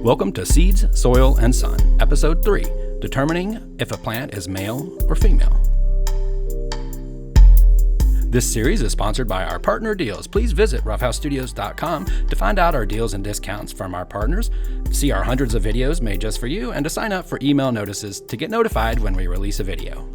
Welcome to Seeds, Soil, and Sun, Episode 3, Determining if a plant is male or female. This series is sponsored by our partner deals. Please visit RuffHouseStudios.com to find out our deals and discounts from our partners, see our hundreds of videos made just for you, and to sign up for email notices to get notified when we release a video.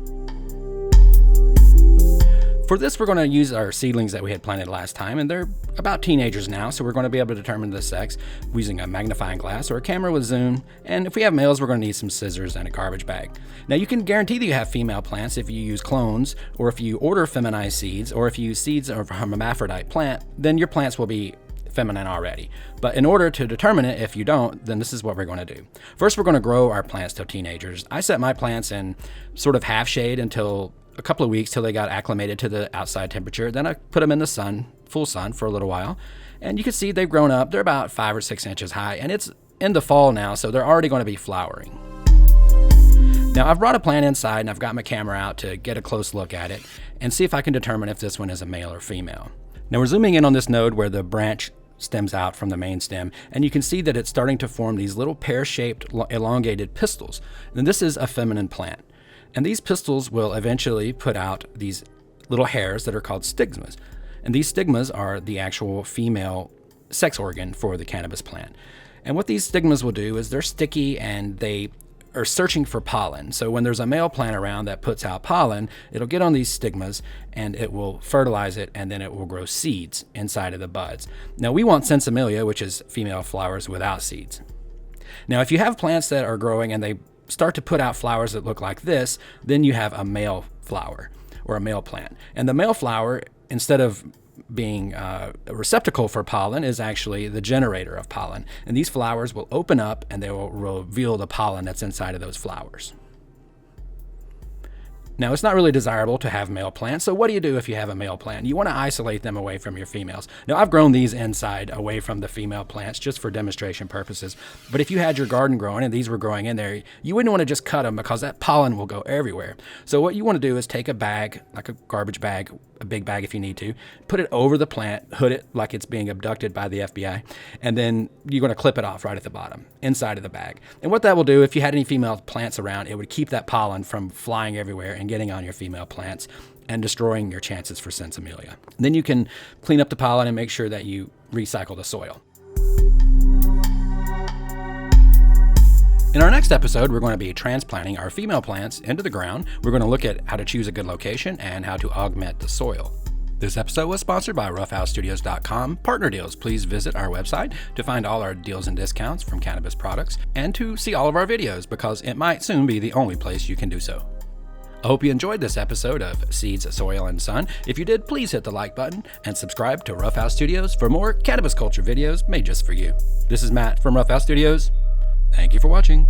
For this, we're going to use our seedlings that we had planted last time, and they're about teenagers now, so we're going to be able to determine the sex using a magnifying glass or a camera with zoom, and if we have males, we're going to need some scissors and a garbage bag. Now, you can guarantee that you have female plants if you use clones, or if you order feminized seeds, or if you use seeds from a hermaphrodite plant, then your plants will be feminine already. But in order to determine it, if you don't, then this is what we're going to do. First, we're going to grow our plants to teenagers. I set my plants in sort of half shade until a couple of weeks till they got acclimated to the outside temperature. Then I put them in the sun, full sun, for a little while. And you can see they've grown up. They're about 5 or 6 inches high, and it's in the fall now, so they're already going to be flowering. Now, I've brought a plant inside, and I've got my camera out to get a close look at it and see if I can determine if this one is a male or female. Now, we're zooming in on this node where the branch stems out from the main stem, and you can see that it's starting to form these little pear-shaped elongated pistils. And this is a feminine plant. And these pistils will eventually put out these little hairs that are called stigmas. And these stigmas are the actual female sex organ for the cannabis plant. And what these stigmas will do is they're sticky and they are searching for pollen. So when there's a male plant around that puts out pollen, it'll get on these stigmas and it will fertilize it, and then it will grow seeds inside of the buds. Now, we want sensimilia, which is female flowers without seeds. Now, if you have plants that are growing and they start to put out flowers that look like this, then you have a male flower or a male plant. And the male flower, instead of being a receptacle for pollen, is actually the generator of pollen. And these flowers will open up and they will reveal the pollen that's inside of those flowers. Now, it's not really desirable to have male plants, so what do you do if you have a male plant? You want to isolate them away from your females. Now, I've grown these inside away from the female plants just for demonstration purposes, but if you had your garden growing and these were growing in there, you wouldn't want to just cut them because that pollen will go everywhere. So what you want to do is take a bag, like a garbage bag, a big bag if you need to, put it over the plant, hood it like it's being abducted by the FBI, and then you're going to clip it off right at the bottom, inside of the bag. And what that will do, if you had any female plants around, it would keep that pollen from flying everywhere and getting on your female plants and destroying your chances for sensimilia. Then you can clean up the pollen and make sure that you recycle the soil. In our next episode, we're going to be transplanting our female plants into the ground. We're going to look at how to choose a good location and how to augment the soil. This episode was sponsored by RuffHouseStudios.com. Partner deals. Please visit our website to find all our deals and discounts from cannabis products and to see all of our videos, because it might soon be the only place you can do so. I hope you enjoyed this episode of Seeds, Soil, and Sun. If you did, please hit the like button and subscribe to RuffHouse Studios for more cannabis culture videos made just for you. This is Matt from RuffHouse Studios. Thank you for watching.